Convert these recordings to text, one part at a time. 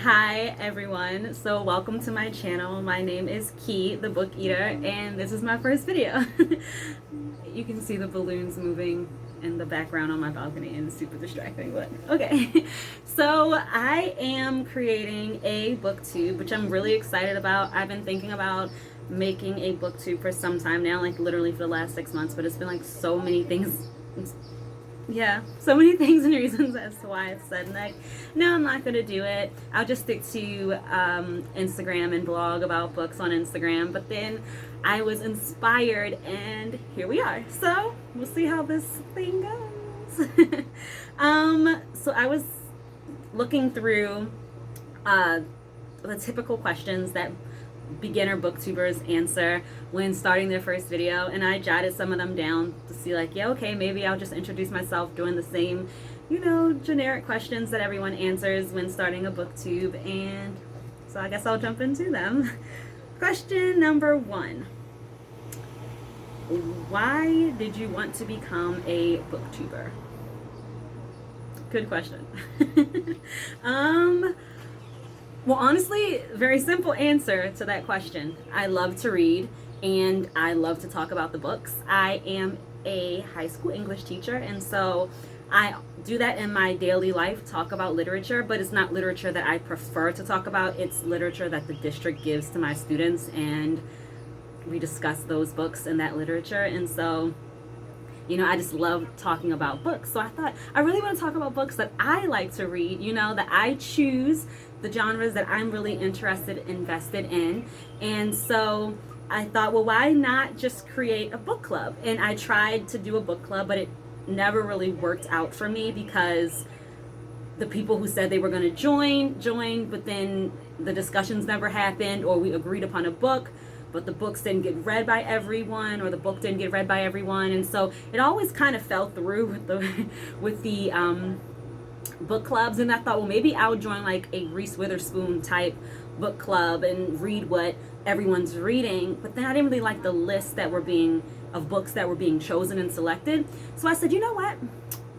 Hi everyone, so welcome to my channel. My name is Key, the book eater, and this is my first video. You can see the balloons moving in the background on my balcony and it's super distracting, but okay. So I am creating a booktube, which I'm really excited about. I've been thinking about making a booktube for some time now, like literally for the last 6 months, but it's been like so many things, so many things and reasons as to why I've said like, no, I'm not gonna do it. I'll just stick to Instagram and blog about books on Instagram. But then I was inspired, and here we are. So we'll see how this thing goes. So I was looking through the typical questions that beginner booktubers answer when starting their first video, and I jotted some of them down to see like, yeah, okay, maybe I'll just introduce myself doing the same, generic questions that everyone answers when starting a booktube. And so I guess I'll jump into them. Question number 1: why did you want to become a booktuber? Good question. Well, honestly, very simple answer to that question. I love to read and I love to talk about the books. I am a high school English teacher, and so I do that in my daily life, talk about literature, but it's not literature that I prefer to talk about. It's literature that the district gives to my students, and we discuss those books and that literature. And so I just love talking about books. So I thought I really want to talk about books that I like to read, that I choose the genres that I'm really invested in. And so I thought, well, why not just create a book club? And I tried to do a book club, but it never really worked out for me because the people who said they were going to joined, but then the discussions never happened, or we agreed upon a book, but the books didn't get read by everyone, or the book didn't get read by everyone. And so it always kind of fell through with the book clubs. And I thought, well, maybe I'll join like a Reese Witherspoon type book club and read what everyone's reading. But then I didn't really like the list of books that were being chosen and selected. So I said, you know what?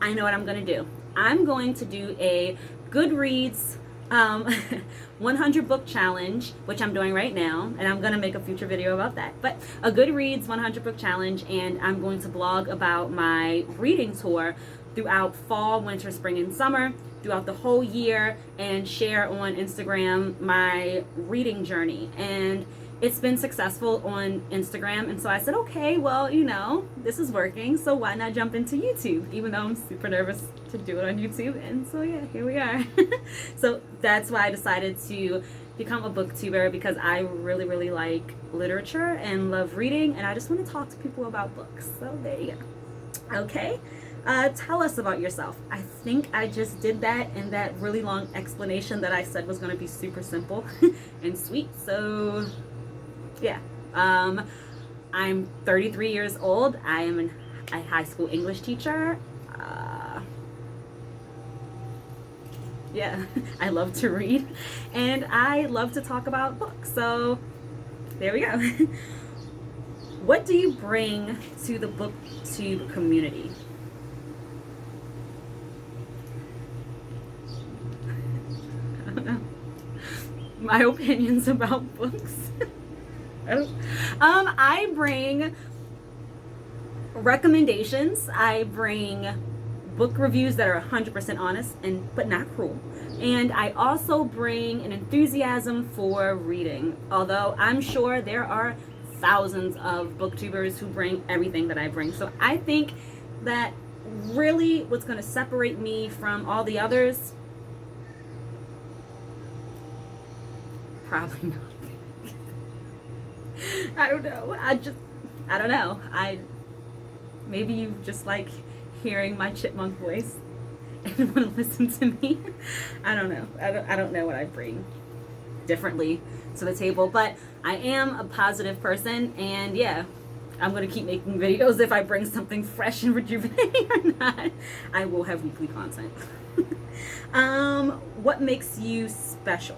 I know what I'm going to do. I'm going to do a Goodreads 100 book challenge, which I'm doing right now, and I'm going to make a future video about that. But a Goodreads 100 book challenge, and I'm going to blog about my reading tour throughout fall, winter, spring, and summer, throughout the whole year, and share on Instagram my reading journey. And it's been successful on Instagram, and so I said, okay, well, this is working, so why not jump into YouTube, even though I'm super nervous to do it on YouTube. And so yeah, here we are. So that's why I decided to become a booktuber, because I really, really like literature and love reading, and I just want to talk to people about books. So there you go. Okay. Tell us about yourself. I think I just did that in that really long explanation that I said was going to be super simple and sweet. So yeah, I'm 33 years old. I am a high school English teacher. I love to read, and I love to talk about books. So there we go. What do you bring to the Booktube community? I don't know. My opinions about books. I bring recommendations. I bring book reviews that are 100% honest but not cruel. And I also bring an enthusiasm for reading. Although I'm sure there are thousands of booktubers who bring everything that I bring. So I think that really what's going to separate me from all the others, probably not. I don't know. I don't know. Maybe you just like hearing my chipmunk voice and want to listen to me. I don't know. I don't know what I bring differently to the table, but I am a positive person, and yeah, I'm going to keep making videos. If I bring something fresh and rejuvenating or not, I will have weekly content. What makes you special?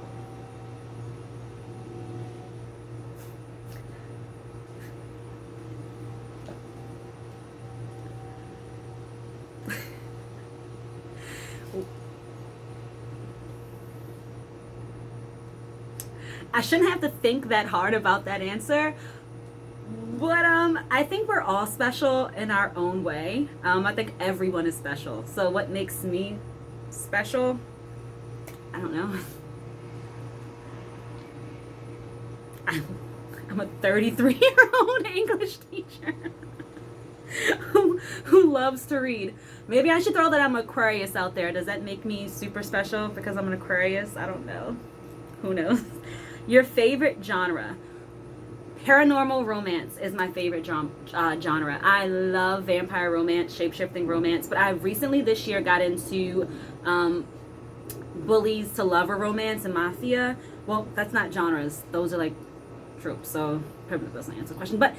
I shouldn't have to think that hard about that answer. But I think we're all special in our own way. I think everyone is special. So what makes me special? I don't know. I'm a 33-year-old English teacher who loves to read. Maybe I should throw that I'm Aquarius out there. Does that make me super special because I'm an Aquarius? I don't know. Who knows? Your favorite genre? Paranormal romance is my favorite genre. I love vampire romance, shape-shifting romance, but I recently this year got into bullies to lover romance and mafia. Well, that's not genres. Those are like tropes, so probably doesn't answer the question. But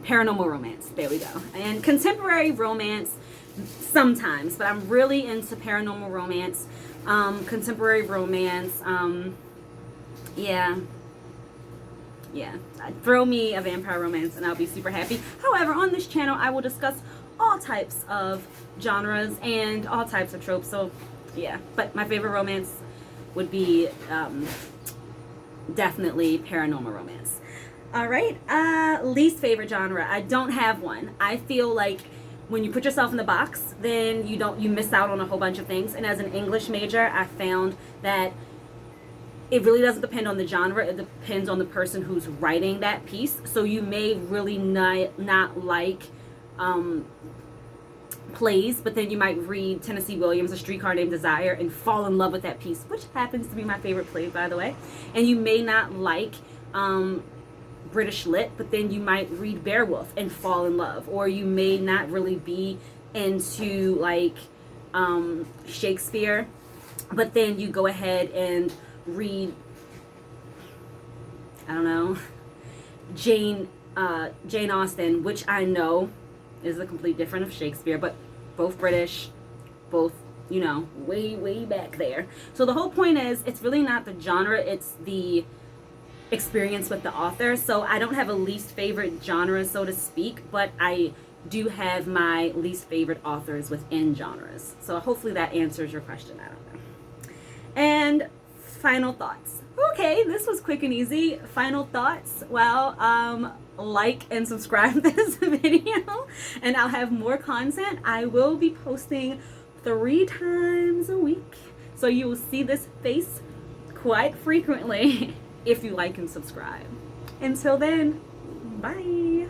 paranormal romance, there we go. And contemporary romance sometimes, but I'm really into paranormal romance, contemporary romance. Yeah, throw me a vampire romance and I'll be super happy. However, on this channel I will discuss all types of genres and all types of tropes, so yeah, but my favorite romance would be definitely paranormal romance. All right, least favorite genre. I don't have one. I feel like when you put yourself in the box, then you miss out on a whole bunch of things. And as an English major, I found that it really doesn't depend on the genre. It depends on the person who's writing that piece. So you may really not like plays, but then you might read Tennessee Williams' A Streetcar Named Desire and fall in love with that piece, which happens to be my favorite play, by the way. And you may not like British lit, but then you might read Beowulf and fall in love. Or you may not really be into like Shakespeare, but then you go ahead and read, I don't know, Jane Austen, which I know is a complete different of Shakespeare, but both British, both, you know, way back there. So the whole point is, it's really not the genre, it's the experience with the author. So I don't have a least favorite genre, so to speak, but I do have my least favorite authors within genres. So hopefully that answers your question. I don't know. And final thoughts. Okay, this was quick and easy. Final thoughts. Well, like and subscribe to this video, and I'll have more content. I will be posting 3 times a week, so you will see this face quite frequently if you like and subscribe. Until then, bye.